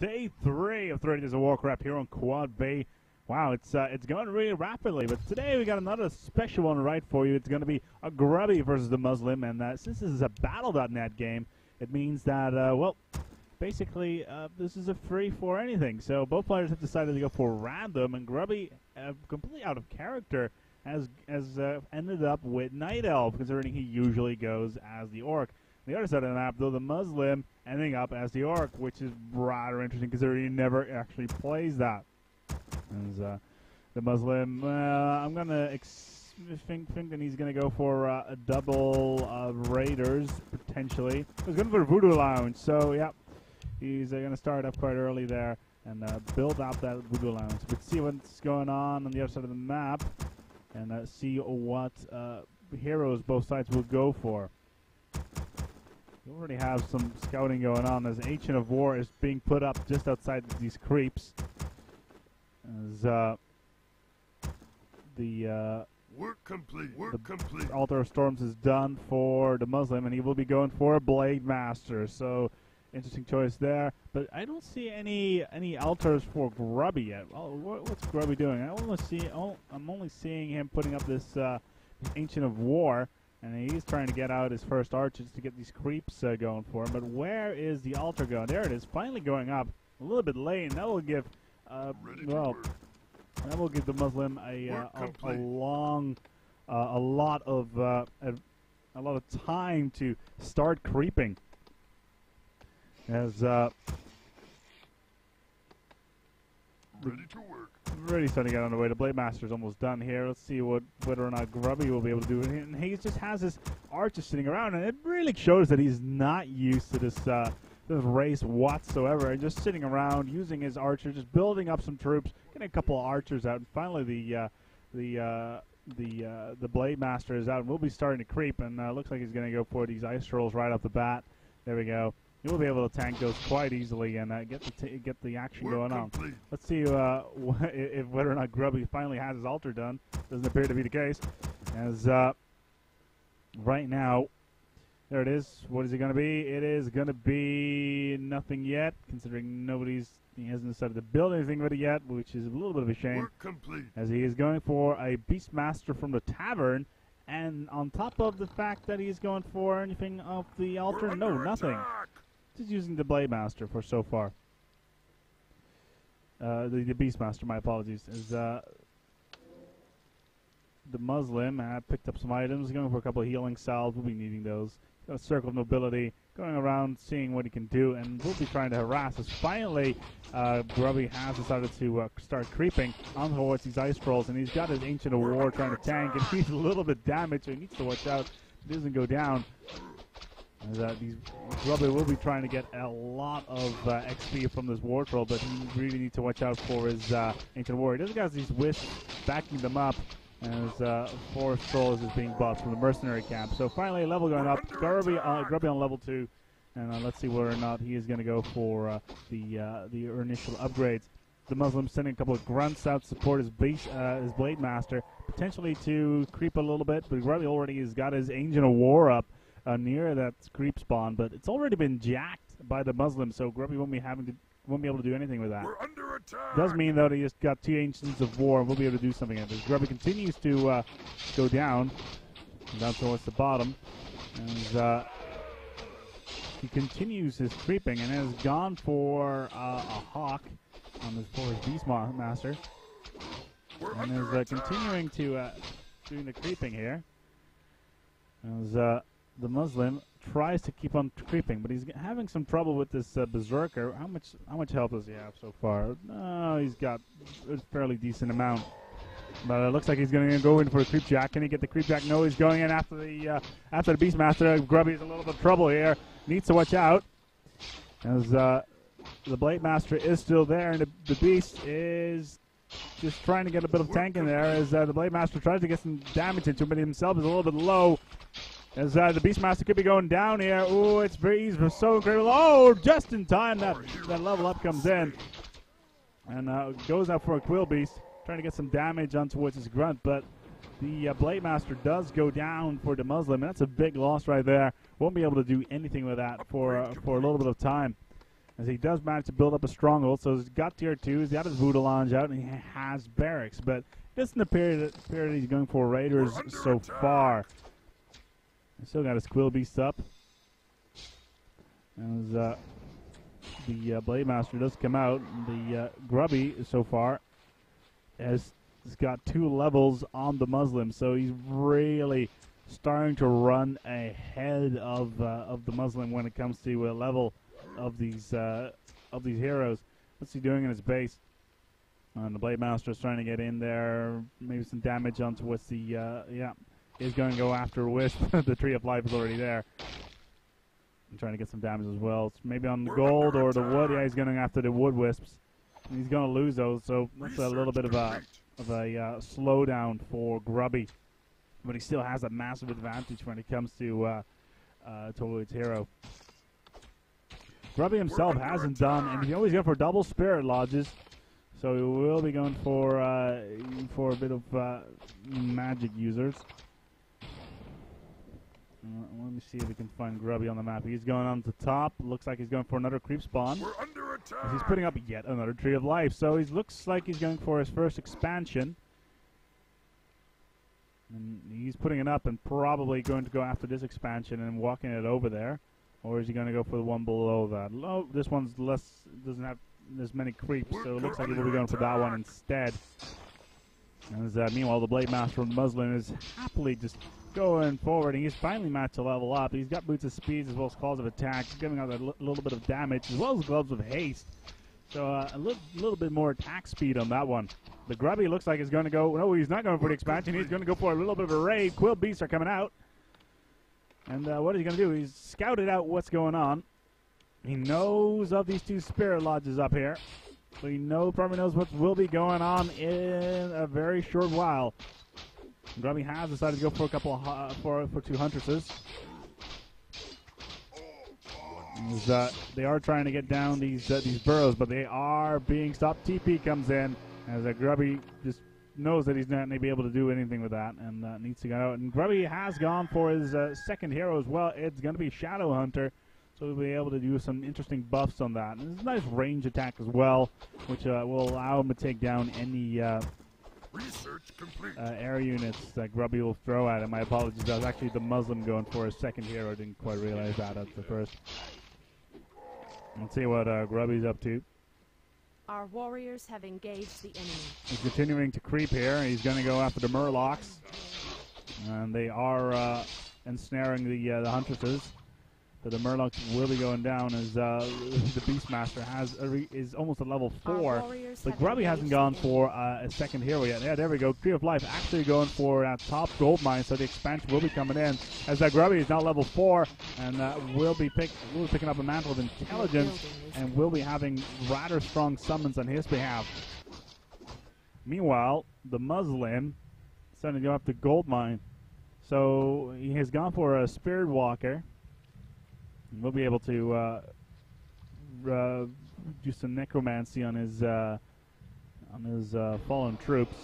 day 3 of 30 Days of Warcraft here on Quad Bay. Wow, it's going really rapidly, but today we got another special one right for you. It's going to be a Grubby versus DeMuslim, and since this is a Battle.net game, it means that, well, basically, this is a free for anything. So both players have decided to go for random, and Grubby, completely out of character, has ended up with Night Elf, considering he usually goes as the Orc. The other side of the map, though, the Muslim ending up as the Orc, which is rather interesting considering he never actually plays that. As the Muslim, I'm gonna think that he's gonna go for a double Raiders potentially. He's going for Voodoo Lounge, so yeah, he's gonna start up quite early there and build out that Voodoo Lounge. But see what's going on the other side of the map and see what heroes both sides will go for. We already have some scouting going on as Ancient of War is being put up just outside these creeps. As the work complete. Work complete. Altar of Storms is done for the Muslim, and he will be going for a Blade Master. So interesting choice there. But I don't see any altars for Grubby yet. Well, what's Grubby doing? I'm only seeing him putting up this Ancient of War. And he's trying to get out his first archers to get these creeps going for him. But where is the altar going? There it is, finally going up. A little bit late, and that will give, well, that will give the Muslim a lot of time to start creeping. As ready to work. Really starting to get on the way. The Blade Master's almost done here. Let's see whether or not Grubby will be able to do it. And he just has his archer sitting around, and it really shows that he's not used to this race whatsoever. And just sitting around, using his archer, just building up some troops, getting a couple of archers out, and finally the Blade Master is out, and we'll be starting to creep. And looks like he's going to go for these ice rolls right off the bat. There we go. You'll be able to tank those quite easily and get the action going on. Let's see if whether or not Grubby finally has his altar done. Doesn't appear to be the case. As right now, there it is. What is it going to be? It is going to be nothing yet, considering he hasn't decided to build anything with it yet, which is a little bit of a shame. As he is going for a Beastmaster from the tavern. And on top of the fact that he's going for anything off the altar, no, nothing. Just using the Blade Master for so far. The Beastmaster, my apologies. Is the Muslim picked up some items, going for a couple of healing salves. We'll be needing those. Got a Circle of Nobility, going around seeing what he can do, and we'll be trying to harass us. Finally, Grubby has decided to start creeping on towards these ice trolls, and he's got his Ancient of War trying to tank, and he's a little bit damaged, so he needs to watch out. He doesn't go down. As Grubby will be trying to get a lot of XP from this War Troll, but he really needs to watch out for his Ancient War. He doesn't have these wisps backing them up, as Forest Trolls is being bought from the mercenary camp. So finally, a level going up. Grubby on level 2, and let's see whether or not he is going to go for the initial upgrades. The Muslim sending a couple of grunts out to support his Blade Master, potentially to creep a little bit, but Grubby already has got his Ancient of War up near that creep spawn, but it's already been jacked by the Muslim, so Grubby won't be able to do anything with that. We're under attack. Does mean though that he just got 2 Ancients of War and we'll be able to do something. As Grubby continues to go down towards the bottom, and he continues his creeping and has gone for a Hawk on his Beastmaster, and is continuing to doing the creeping here. As the Muslim tries to keep on creeping, but he's having some trouble with this Berserker. How much help does he have so far? No, he's got a fairly decent amount. But it looks like he's going to go in for a Creep Jack. Can he get the Creep Jack? No, he's going in after the Beastmaster. Grubby's a little bit of trouble here. Needs to watch out. As the Blade Master is still there, and the Beast is just trying to get a bit of tank in there as the Blade Master tries to get some damage into him, but himself is a little bit low. As the Beastmaster could be going down here. Ooh, it's very so incredible. Oh, just in time that level up comes in. And goes out for a Quill Beast, trying to get some damage on towards his grunt. But the Blade Master does go down for the Muslim. That's a big loss right there. Won't be able to do anything with that for a little bit of time. as he does manage to build up a stronghold. So he's got tier 2, he's got his Voodoo Lounge out, and he has barracks. But it doesn't appear that he's going for raiders so far. He's still got his Quill Beast up. As the Blade Master does come out, the Grubby so far has got 2 levels on the Muslim, so he's really starting to run ahead of the Muslim when it comes to a level of these heroes. What's he doing in his base? And the Blade Master is trying to get in there, maybe some damage onto what's the he's going to go after Wisp. The Tree of Life is already there. I'm trying to get some damage as well. It's maybe on the gold or the wood. Yeah, he's going after the wood wisps. And he's going to lose those, so that's a little bit of a slowdown for Grubby. But he still has a massive advantage when it comes to his hero. Grubby himself hasn't done, and he's always going for double Spirit Lodges. So he will be going for a bit of magic users. Let me see if we can find Grubby on the map. He's going on the top. Looks like he's going for another creep spawn. We're under attack. He's putting up yet another Tree of Life. So he looks like he's going for his first expansion. And he's putting it up and probably going to go after this expansion and walking it over there. Or is he going to go for the one below that? No, this one's doesn't have as many creeps, so it looks like he will be going for that one instead. As, meanwhile, the Blade Master from the Muslim is happily just going forward, and he's finally managed to level up. He's got Boots of Speed as well as Claws of Attack, giving out a little bit of damage, as well as Gloves of Haste. So a little bit more attack speed on that one. The Grubby looks like he's going to go... No, he's not going for the expansion. He's going to go for a little bit of a raid. Quill Beasts are coming out. And what is he going to do? He's scouted out what's going on. He knows of these 2 Spirit Lodges up here. So he probably knows what will be going on in a very short while. Grubby has decided to go for a couple of for 2 Huntresses. They are trying to get down these burrows, but they are being stopped. TP comes in as Grubby just knows that he's not going to be able to do anything with that and needs to go out. And Grubby has gone for his second hero as well. It's going to be Shadow Hunter. So we'll be able to do some interesting buffs on that. And there's a nice range attack as well, which will allow him to take down any air units that Grubby will throw at him. My apologies, that was actually the Muslim going for his second hero. I didn't quite realize that at the first. Let's see what Grubby's up to. Our warriors have engaged the enemy. He's continuing to creep here. He's going to go after the Murlocs. And they are ensnaring the Huntresses. So the Murlocs will be going down as the Beastmaster is almost at level 4. But Grubby hasn't gone for a second hero yet. Yeah, there we go. Tree of Life actually going for top gold mine, so the expansion will be coming in. As Grubby is now level 4 and will be picking up a mantle of intelligence and will be having rather strong summons on his behalf. Meanwhile, the Muslim is starting to go up the gold mine. So he has gone for a Spirit Walker. We'll be able to do some necromancy on his fallen troops.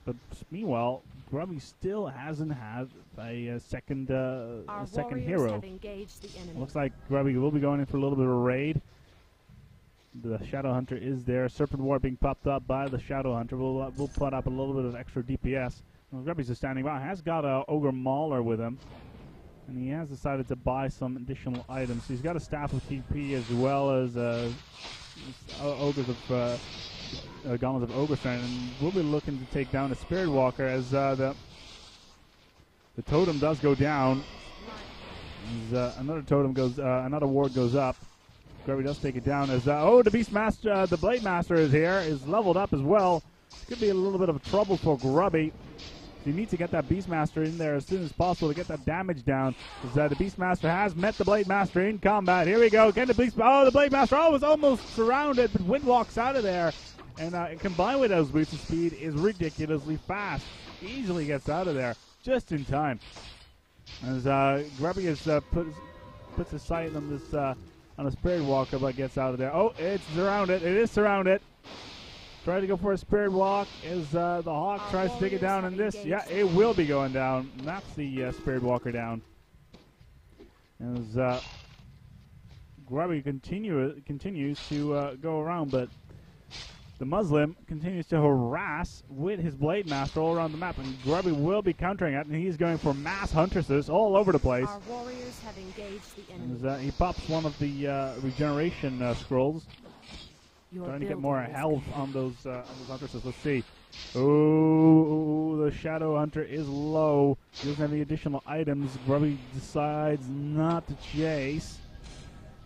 But meanwhile, Grubby still hasn't had a second hero. Have engaged the enemy. Looks like Grubby will be going in for a little bit of a raid. The Shadow Hunter is there. Serpent Ward being popped up by the Shadow Hunter. We'll put up a little bit of extra DPS. Well, Grubby's just standing by. Has got a Ogre Mauler with him. And he has decided to buy some additional items. So he's got a Staff of TP as well as Ogres of Gauntlets of Ogre Strength. And we'll be looking to take down a Spirit Walker as the totem does go down. As, another totem goes, another ward goes up. Grubby does take it down as the Beastmaster, the Blade Master is here, is leveled up as well. Could be a little bit of trouble for Grubby. You need to get that Beastmaster in there as soon as possible to get that damage down. As, the Beastmaster has met the Blade Master in combat. Here we go. Can the the Blade Master was almost surrounded, but Wind walks out of there. And combined with those boots of speed is ridiculously fast. Easily gets out of there just in time. As Grubby has puts his sight on this on a Spirit Walker, but gets out of there. Oh, it's surrounded. It is surrounded. Trying to go for a Spirit Walk as the Hawk tries to take it down in this. Yeah, it will be going down. And that's the Spirit Walker down. As Grubby continues to go around, but the Muslim continues to harass with his Blade Master all around the map, and Grubby will be countering it, and he's going for mass huntresses all over the place. Our warriors have engaged the enemy. As, he pops one of the regeneration scrolls, trying to get more health on those huntresses. Let's see. Oh, the Shadow Hunter is low. He doesn't have any additional items. Grubby decides not to chase,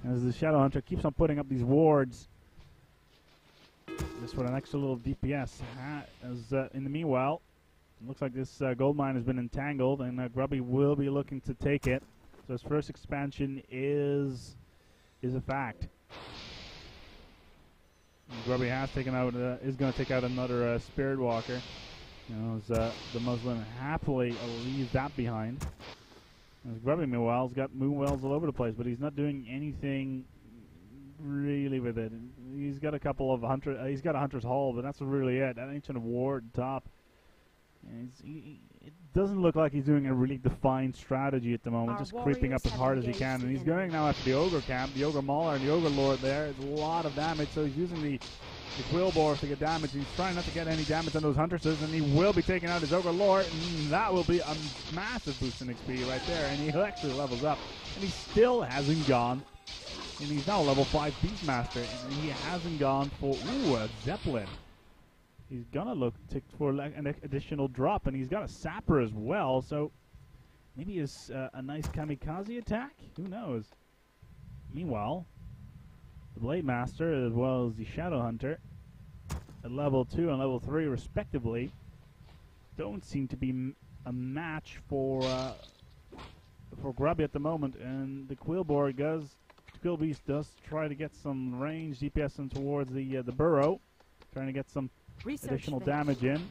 as the Shadow Hunter keeps on putting up these wards just for an extra little DPS. As in the meanwhile, it looks like this gold mine has been entangled, and Grubby will be looking to take it. So his first expansion is a fact. Grubby has taken out, is going to take out another Spirit Walker. You know, as the Muslim happily leaves that behind. As Grubby, meanwhile, has got Moonwells all over the place, but he's not doing anything really with it. He's got a couple of he's got a Hunter's Hall, but that's really it. That ancient ward top. And it doesn't look like he's doing a really defined strategy at the moment, just creeping up as hard as he can. And he's going now after the Ogre camp, the Ogre Mauler and the Ogre Lord there. It's a lot of damage, so he's using the Quillbores to get damage. He's trying not to get any damage on those Huntresses, and he will be taking out his Ogre Lord, and that will be a massive boost in XP right there, and he actually levels up. And he still hasn't gone, and he's now level 5 Beastmaster, and he hasn't gone for, a Zeppelin. He's going to look for an additional drop, and he's got a Sapper as well, so maybe it's a nice kamikaze attack? Who knows? Meanwhile, the Blade Master as well as the Shadow Hunter at level 2 and level 3 respectively don't seem to be a match for Grubby at the moment, and the Quillbeast does try to get some range DPS in towards the burrow, trying to get some additional damage in.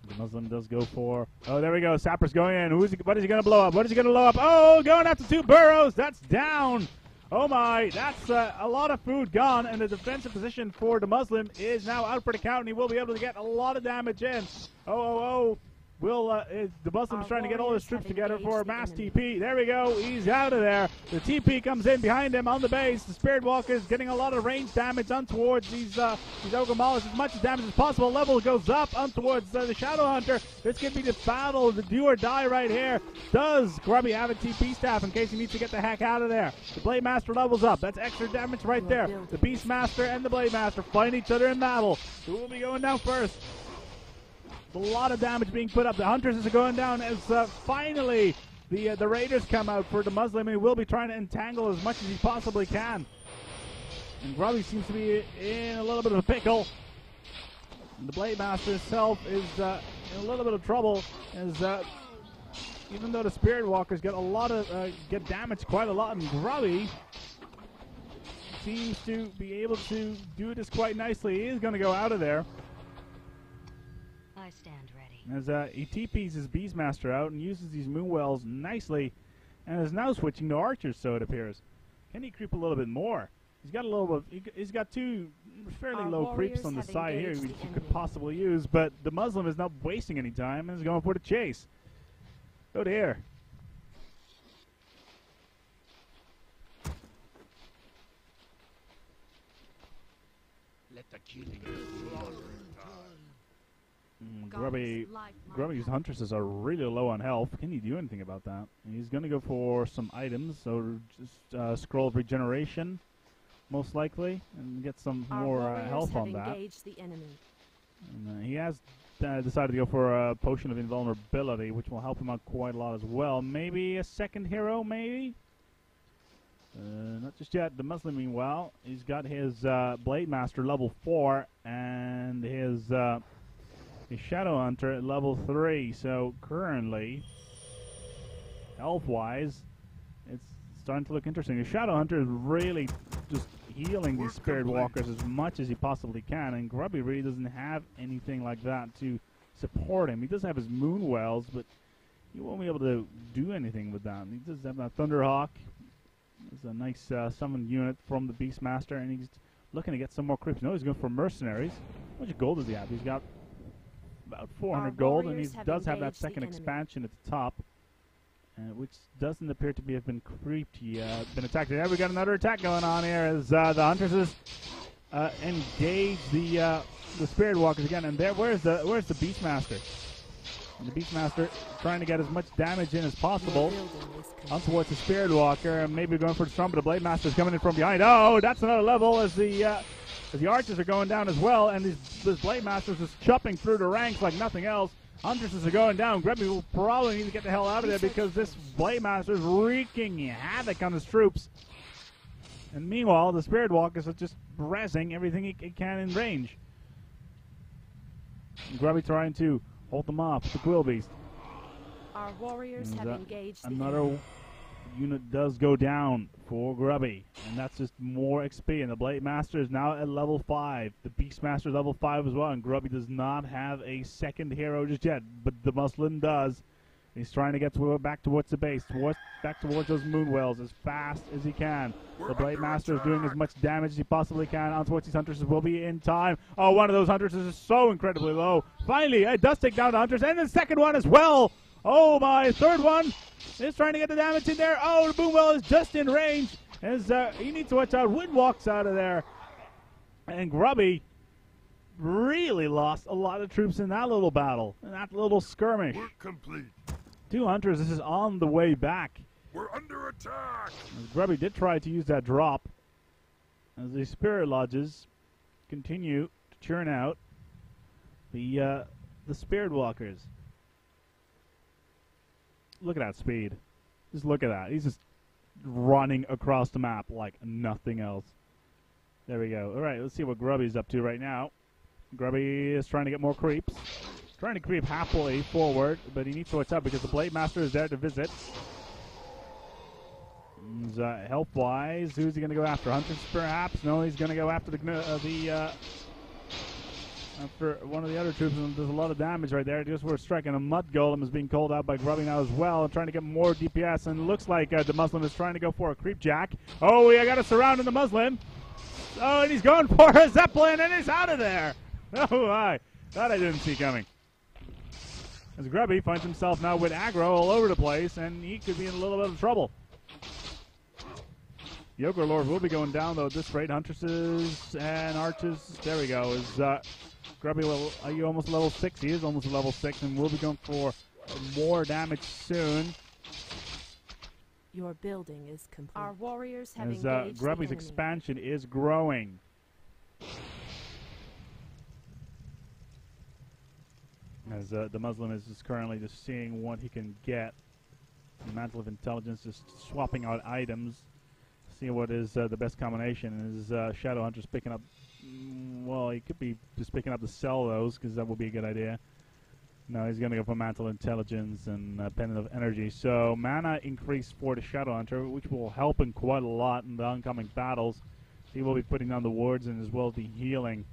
The Muslim does go for... Oh, there we go. Sapper's going in. What is he going to blow up? What is he going to blow up? Oh, going after 2 burrows. That's down. Oh, my. That's a lot of food gone. And the defensive position for the Muslim is now out for the count. And he will be able to get a lot of damage in. Oh. The Muslim's trying to get all his troops together for a mass TP. There we go. He's out of there. The TP comes in behind him on the base. The Spirit Walker is getting a lot of range damage on towards these Ogre Maulers. As much damage as possible. Level goes up on towards the Shadow Hunter. This could be the battle, the do or die right here. Does Grubby have a TP staff in case he needs to get the heck out of there? The Blade Master levels up. That's extra damage right there. The Beast Master and the Blade Master fight each other in battle. Who will be going down first? A lot of damage being put up. The Hunters are going down as finally the Raiders come out for the Muslim, and he will be trying to entangle as much as he possibly can. And Grubby seems to be in a little bit of a pickle. And the Blade Master himself is in a little bit of trouble, as even though the Spirit Walkers get damaged quite a lot, and Grubby seems to be able to do this quite nicely. He is going to go out of there. I stand ready. As he TPs his Beastmaster out and uses these Moonwells nicely, and is now switching to Archers, so it appears. Can he creep a little bit more? He's got a little bit. He's got 2 fairly low creeps on the side here, which you could possibly use, but the Muslim is not wasting any time and is going for the chase. Oh dear. Let the killing Grubby's Huntresses are really low on health. Can he do anything about that? He's going to go for some items, so just Scroll of Regeneration, most likely, and get some more health on that. And, he has decided to go for a Potion of Invulnerability, which will help him out quite a lot as well. Maybe a second hero, maybe? Not just yet. The Muslim, meanwhile, he's got his Blade Master level 4 and his Shadow Hunter at level 3. So currently, health-wise, it's starting to look interesting. The Shadow Hunter is really just healing these Spirit Walkers as much as he possibly can, and Grubby really doesn't have anything like that to support him. He does have his Moonwells, but he won't be able to do anything with that. He does have that Thunderhawk. It's a nice summon unit from the Beastmaster, and he's looking to get some more creeps. No, he's going for Mercenaries. How much gold does he have? He's got about 400 gold, and he does have that second expansion at the top. which doesn't appear to have been creeped yet. Been attacked. There we got another attack going on here as the Huntresses engage the Spirit Walkers again. And there, where's the Beastmaster? And the Beastmaster trying to get as much damage in as possible on towards the Spirit Walker, and maybe going for the Storm, but the Blade Master's coming in from behind. Oh, that's another level as the archers are going down as well, and this Blade Master's just chopping through the ranks like nothing else. Huntresses are going down. Grubby will probably need to get the hell out of there because this Blade Master is wreaking havoc on his troops. And meanwhile, the Spirit Walkers are just rezzing everything he can in range. And Grubby trying to hold them off with the Quill Beast. Our warriors have engaged the another enemy. unit does go down for Grubby, and that's just more XP. And the Blade Master is now at level 5. The Beastmaster is level 5 as well, and Grubby does not have a second hero just yet, but the DeMuslim does. He's trying to get back towards the base, back towards those Moonwells as fast as he can. The Blade Master is doing as much damage as he possibly can on towards these Huntresses. Will be in time. Oh, one of those Huntresses is so incredibly low. Finally, it does take down the Hunters, and the second one as well. Oh my, third one is trying to get the damage in there. Oh, the Moonwell is just in range. As he needs to watch out. Wind walks out of there. And Grubby really lost a lot of troops in that little battle, in that little skirmish. Work complete. 2 Hunters, this is on the way back. We're under attack. Grubby did try to use that drop as the Spirit Lodges continue to churn out the Spirit Walkers. Look at that speed. Just look at that. He's just running across the map like nothing else. There we go. All right, let's see what Grubby's up to right now. Grubby is trying to get more creeps. Trying to creep happily forward, but he needs to watch out because the Blade Master is there to visit. Health-wise, who's he going to go after? Hunters, perhaps? No, he's going to go after after one of the other troops, and there's a lot of damage right there. Just we're striking. A Mud Golem is being called out by Grubby now as well, and trying to get more DPS, and it looks like DeMuslim is trying to go for a Creep Jack. Oh, we got a surround in the Muslim. Oh, and he's going for a Zeppelin, and he's out of there. Oh, my. That I didn't see coming. As Grubby finds himself now with aggro all over the place, and he could be in a little bit of trouble. The Ogre Lord will be going down, though, at this rate. Huntresses and Archers, there we go. Is Grubby level, are you almost level 6? He is almost level 6, and we'll be going for more damage soon. Your building is complete. Our warriors have as engaged Grubby's the enemy. expansion is growing. As the Muslim is just currently just seeing what he can get. The Mantle of Intelligence just swapping out items. See what is the best combination. Is Shadowhunter's picking up... well, he could be just picking up to sell those, because that would be a good idea. No, he's going to go for Mantle Intelligence and Pendant of Energy. So, mana increase for the Shadowhunter, which will help him quite a lot in the oncoming battles. He will be putting down the wards and as well as the healing.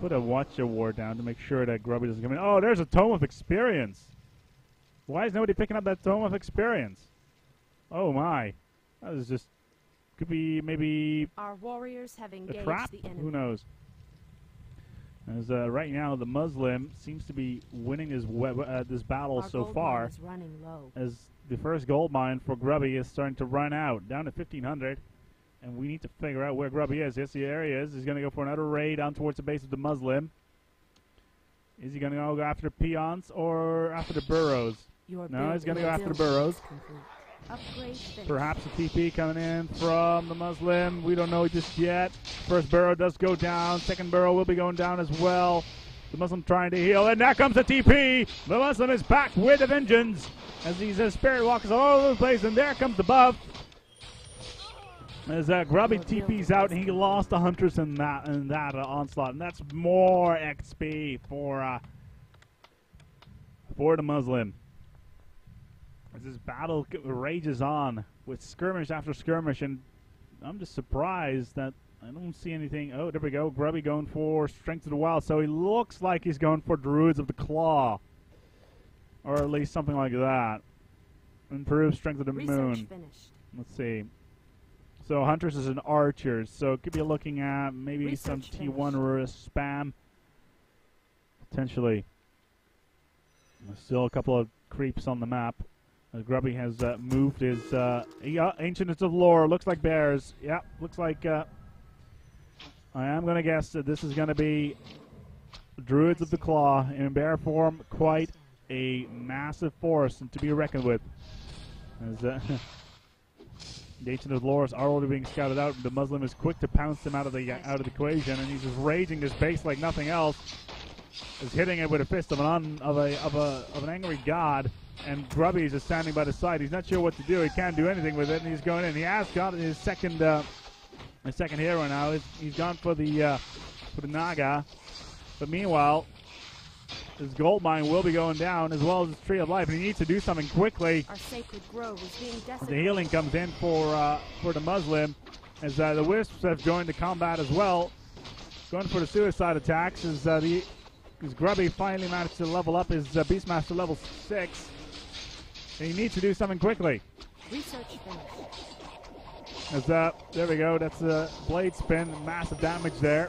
Put a Watcher ward down to make sure that Grubby doesn't come in. Oh, there's a Tome of Experience. Why is nobody picking up that Tome of Experience? Oh my. That is just... could be maybe... Our warriors have a engaged trap? the enemy. Who knows? As right now, the Muslim seems to be winning this battle Our so gold far. mine is running low. As the first gold mine for Grubby is starting to run out, down to 1,500. And we need to figure out where Grubby is. Yes, there he is. He's going to go for another raid down towards the base of the Muslim. Is he going to go after the peons or after the burrows? No, he's going to go after the burrows. Perhaps a TP coming in from the Muslim. We don't know just yet. First burrow does go down. Second burrow will be going down as well. The Muslim trying to heal. And there comes the TP. The Muslim is back with a vengeance. As these Spirit Walkers all over the place. And there comes the buff. As Grubby TP's out, and he lost the Hunters in that onslaught, and that's more XP for the Muslim. As this battle rages on with skirmish after skirmish, and I'm just surprised that I don't see anything. Oh, there we go. Grubby going for Strength of the Wild, so he looks like he's going for Druids of the Claw, or at least something like that. Improve Strength of the Moon. Finished. Let's see. So Hunters is an Archers, so could be looking at maybe some T1 spam. Potentially. There's still a couple of creeps on the map. Grubby has moved his Ancients of Lore. Looks like bears. Yeah, looks like I am going to guess that this is going to be Druids of the Claw in bear form. Quite a massive force and to be reckoned with. As the Ancient of Lore are already being scouted out. The Muslim is quick to pounce them out of the equation, and he's just raging this base like nothing else. Is hitting it with a fist of an angry god, and Grubby is just standing by the side. He's not sure what to do. He can't do anything with it, and he's going in. He has got his second hero now. He's gone for the Naga, but meanwhile, his gold mine will be going down as well as his Tree of Life, and he needs to do something quickly. Our sacred grove is being desecrated. The healing comes in for the Muslim, as the Wisps have joined the combat as well, going for the suicide attacks. As Grubby finally managed to level up his Beastmaster level 6. And he needs to do something quickly. Research finished. As there we go. That's a blade spin. Massive damage there.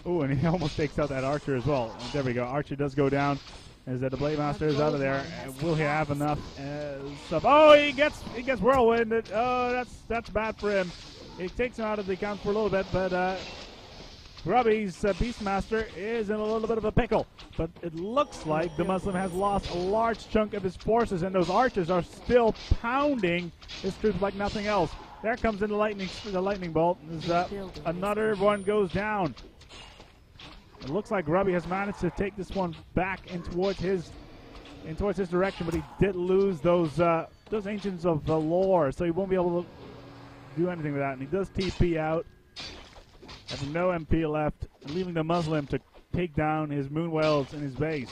Ooh, and he almost takes out that Archer as well. And there we go. Archer does go down. As the Blade Master is out of there. Will he have enough stuff? Oh, he gets whirlwinded. Oh, that's bad for him. It takes him out of the account for a little bit, but Grubby's Beastmaster is in a little bit of a pickle, but it looks like the Muslim has lost a large chunk of his forces, and those archers are still pounding his troops like nothing else. There comes in the lightning bolt. Another one goes down. It looks like Grubby has managed to take this one back in towards his direction, but he did lose those Ancients of the Lore, so he won't be able to do anything with that. And he does TP out, having no MP left, leaving the Muslim to take down his Moonwells in his base.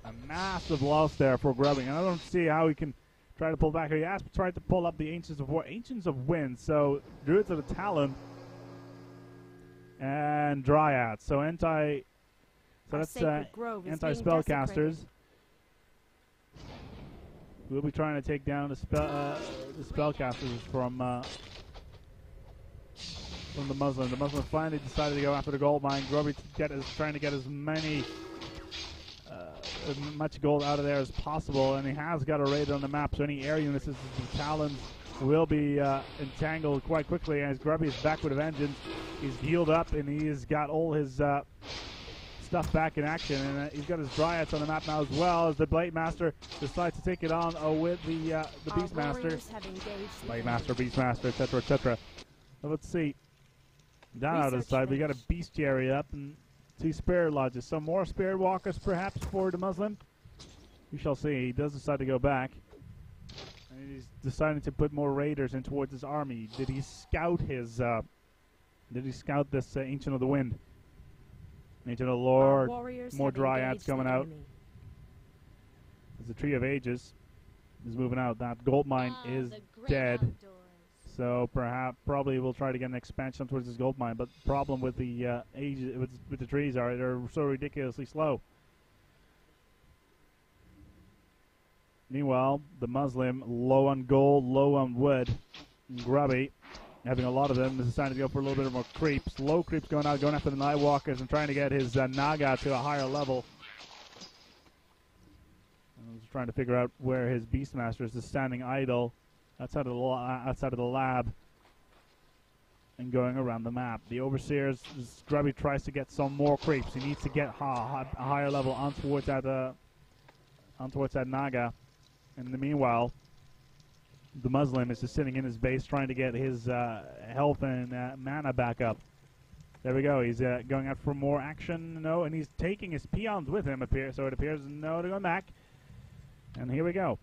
A massive loss there for Grubby, and I don't see how he can try to pull back. He has tried to pull up the Ancients of War, Ancients of Wind, so Druids of the Talon and Dryads. So that's anti-spellcasters. We'll be trying to take down the spellcasters from the Muslim. The Muslim finally decided to go after the gold mine. Grubby trying to get as much gold out of there as possible, and he has got a raid on the map, so any air units, the Talons, will be entangled quite quickly. As Grubby is back with a vengeance, he's healed up, and he has got all his stuff back in action, and he's got his Dryads on the map now as well, as the Blade Master decides to take it on with the Beastmaster. Blade Master, Beastmaster, etc., etc. So let's see. Down out of the side, we got a Bestiary up and 2 Spirit Lodges. Some more Spirit Walkers perhaps for the Muslim. We shall see. He does decide to go back. And he's deciding to put more raiders in towards his army. Did he scout his this Ancient of the Wind? Ancient of the Lore, more Dryads coming out. As the Tree of Ages is moving out. That gold mine is dead. So probably we'll try to get an expansion towards this gold mine. But the problem with the with the trees are they're so ridiculously slow. Meanwhile, the Muslim, low on gold, low on wood. Grubby, having a lot of them, is deciding to go for a little bit more creeps. Low creeps going out, going after the Nightwalkers and trying to get his Naga to a higher level. And he's trying to figure out where his Beastmaster is just standing idle outside of the lab and going around the map. The Overseers, Grubby tries to get some more creeps. He needs to get a higher level on towards that Naga. And in the meanwhile, the Muslim is just sitting in his base trying to get his health and mana back up. There we go. He's going out for more action. No, and he's taking his peons with him, so it appears no to go back. And here we go.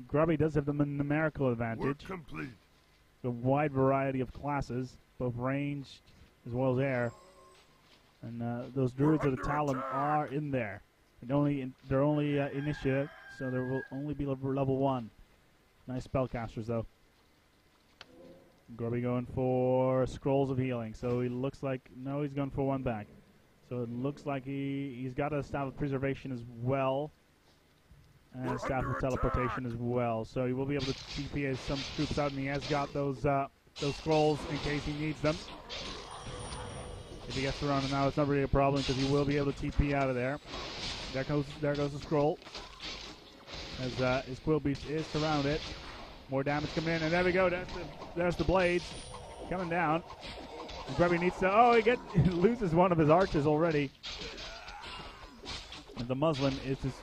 Grubby does have the numerical advantage. Work complete. A wide variety of classes, both ranged as well as air. And those Druids of the Talon are in there. They're only initiative, so there will only be level 1. Nice spellcasters, though. Grubby going for Scrolls of Healing, so he looks like... No, he's going for 1 back. So it looks like he's got a Staff of Preservation as well. And Staff of Teleportation as well. So he will be able to TP some troops out, and he has got those scrolls in case he needs them. If he gets surrounded now, it's not really a problem because he will be able to TP out of there. There goes the scroll. As his Quill Beast is surrounded. More damage coming in, and there we go. There's the blades coming down. And Grubby needs to. Oh, he loses one of his archers already. And the Muslim is just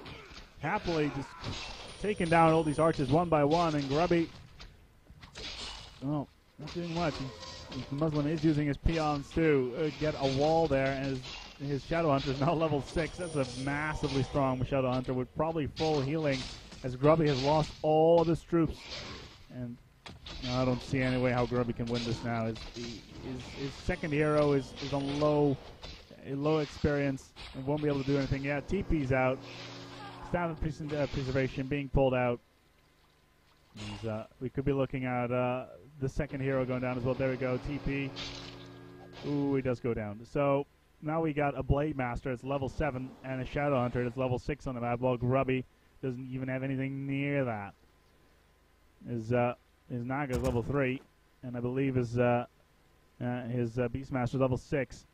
happily just taking down all these archers one by one, and Grubby, well, not doing much. The Muslim is using his peons to get a wall there, and his Shadow Hunter is now level 6. That's a massively strong Shadow Hunter with probably full healing, as Grubby has lost all of his troops. And I don't see any way how Grubby can win this now. His second hero is on low experience and won't be able to do anything yet. TP's out. Standard preservation being pulled out. We could be looking at the second hero going down as well. There we go. TP. Ooh, he does go down. So now we got a Blade Master. It's level 7 and a Shadow Hunter. It's level 6 on the map. While Grubby doesn't even have anything near that. His Naga is level 3, and I believe his Beastmaster is level 6.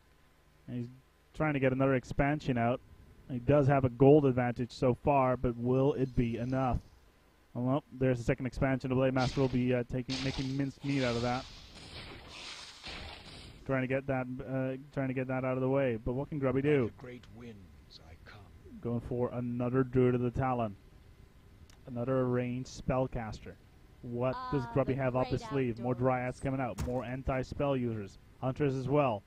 And he's trying to get another expansion out. He does have a gold advantage so far, but will it be enough? Well, there's the second expansion. The Blade Master will be making minced meat out of that. Trying to get that out of the way. But what can Grubby do? Great winds I come. Going for another Druid of the Talon. Another ranged spellcaster. What does Grubby have up his sleeve? More Dryads coming out. More anti-spell users. Hunters as well.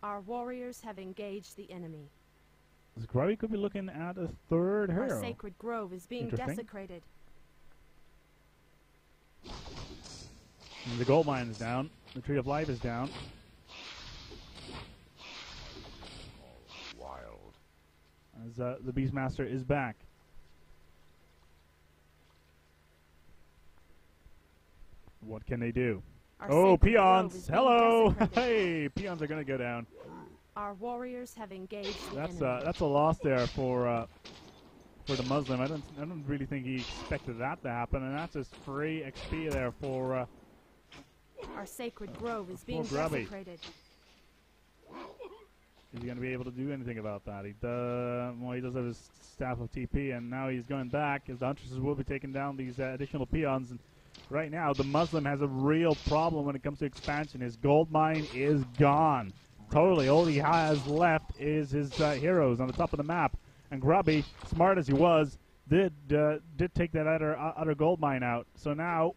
Our warriors have engaged the enemy. Grubby could be looking at a third hero. Our sacred grove is being desecrated. And the gold mine is down. The Tree of Life is down. Wild. As the Beastmaster is back. What can they do? Oh, peons! Hello! Hey, peons are going to go down. Our warriors have engaged the enemy. That's a loss there for the Muslim. I don't really think he expected that to happen, and that's just free XP there for. Our sacred grove is being Grubby. desecrated. Is he going to be able to do anything about that? He does have his staff of TP, and now he's going back as the Huntresses will be taking down these additional peons. And right now, the Muslim has a real problem when it comes to expansion. His gold mine is gone. Totally. All he has left is his heroes on the top of the map. And Grubby, smart as he was, did take that other gold mine out. So now,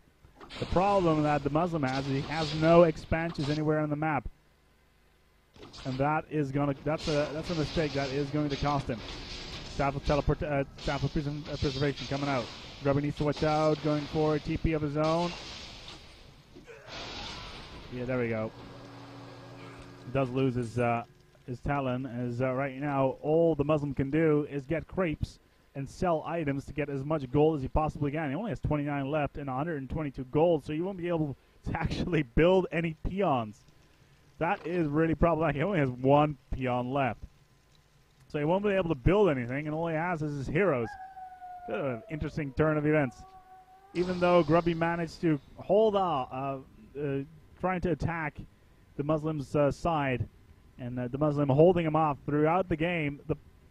the problem that the Muslim has is he has no expansions anywhere on the map. And that's a mistake that is going to cost him. Staff of Preservation coming out. Grubby needs to watch out, going for a TP of his own. Yeah, there we go. He does lose his Talon, as right now all the Muslim can do is get creeps and sell items to get as much gold as he possibly can. He only has 29 left and 122 gold, so you won't be able to actually build any peons. That is really problematic. He only has one peon left. So he won't be able to build anything, and all he has is his heroes. Interesting turn of events. Even though Grubby managed to hold off, trying to attack the Muslim's side, and the Muslim holding him off throughout the game,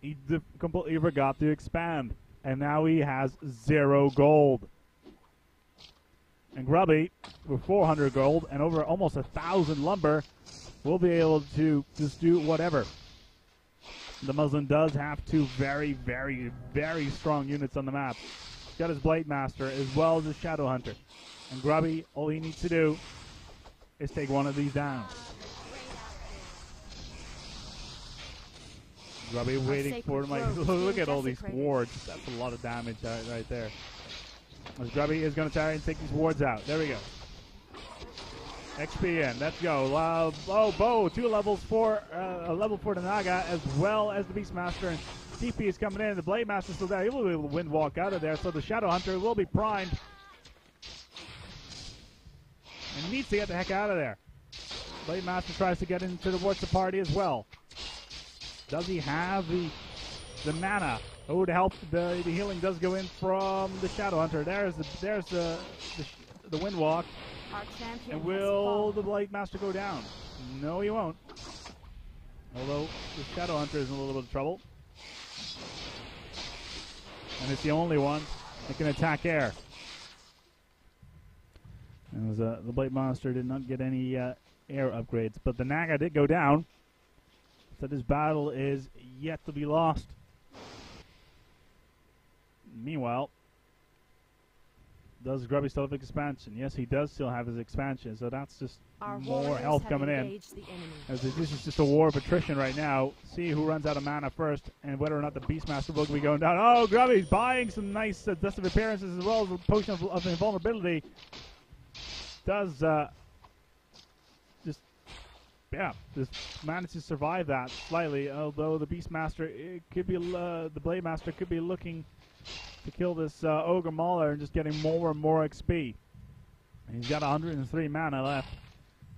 he completely forgot to expand, and now he has 0 gold. And Grubby, with 400 gold and over almost 1,000 lumber, will be able to just do whatever. The Muslim does have 2 very, very, very strong units on the map. He's got his Blade Master as well as his Shadow Hunter. And Grubby, all he needs to do is take one of these down. Grubby waiting for him. Look at all these wards. That's a lot of damage right there. As Grubby is going to try and take these wards out. There we go. XP in. Let's go. Bo, 2 levels for a level for the Naga as well as the Beastmaster. And TP is coming in. The Blade Master is still there. He will be able to wind walk out of there. So the Shadow Hunter will be primed. And needs to get the heck out of there. Blade Master tries to get into the Watch party as well. Does he have the mana? Oh, to help the healing does go in from the Shadow Hunter. There's the Windwalk. Our champion And will the Blade Master go down? No, he won't. Although the Shadow Hunter is in a little bit of trouble. And it's the only one that can attack air. And the Blade Monster did not get any air upgrades. But the Naga did go down. So this battle is yet to be lost. Meanwhile, does Grubby still have expansion? Yes, he does still have his expansion, so that's just more health coming in. As this is just a war of attrition right now. See who runs out of mana first, and whether or not the Beastmaster will be going down. Oh, Grubby's buying some nice Dust of Appearances as well as a Potion of Invulnerability. Does just manage to survive that slightly, although the Beastmaster, it could be the Blade Master could be looking to kill this Ogre Mauler and just getting more and more XP. And he's got 103 mana left.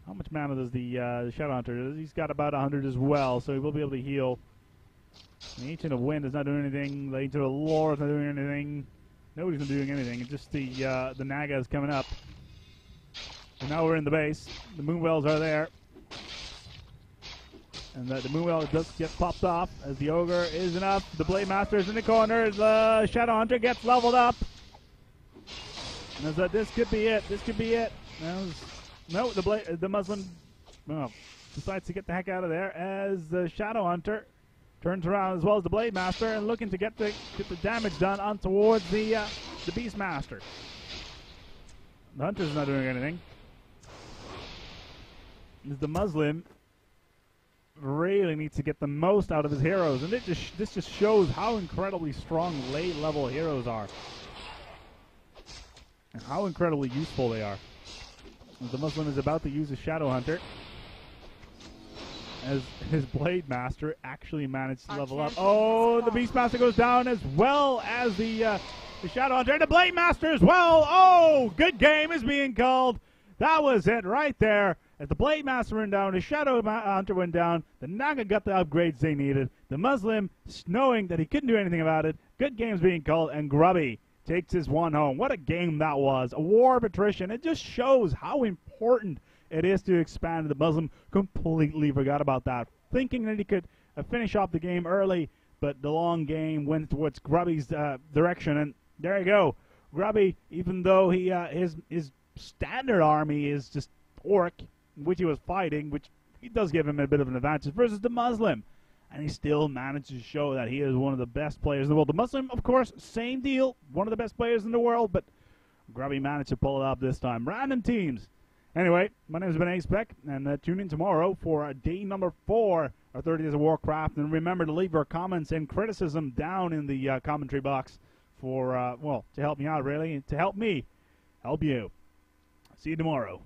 How much mana does the Shadow Hunter? He's got about 100 as well, so he will be able to heal. The Ancient of Wind is not doing anything. The Ancient of Lore is not doing anything. Nobody's not doing anything. It's just the Naga is coming up. And now we're in the base. The Moonwells are there. And the Moonwell does get popped off as the Ogre is enough. The Blade Master is in the corner. The Shadow Hunter gets leveled up. And this could be it. This could be it. No, the Muslim decides to get the heck out of there as the Shadow Hunter turns around as well as the Blade Master and looking to get the damage done on towards the Beastmaster. The Hunter's not doing anything. The Muslim really needs to get the most out of his heroes, and this just shows how incredibly strong late-level heroes are, and how incredibly useful they are. The Muslim is about to use a Shadow Hunter, as his Blade Master actually managed to level up. Oh, the Beastmaster goes down as well as the Shadow Hunter, and the Blade Master as well. Oh, good game is being called. That was it right there. As the Blade Master went down, the Shadow Hunter went down, the Naga got the upgrades they needed. The Muslim, knowing that he couldn't do anything about it, good games being called, and Grubby takes his one home. What a game that was. A war of attrition. It just shows how important it is to expand. The Muslim completely forgot about that, thinking that he could finish off the game early, but the long game went towards Grubby's direction, and there you go. Grubby, even though his standard army is just Orc, which he was fighting, which he does give him a bit of an advantage versus the Muslim. And he still managed to show that he is one of the best players in the world. The Muslim, of course, same deal, one of the best players in the world, but Grubby managed to pull it up this time. Random teams. Anyway, my name has been Acebeck, and tune in tomorrow for day number 4 of 30 Days of Warcraft. And remember to leave your comments and criticism down in the commentary box for, to help me out, really, and to help me help you. See you tomorrow.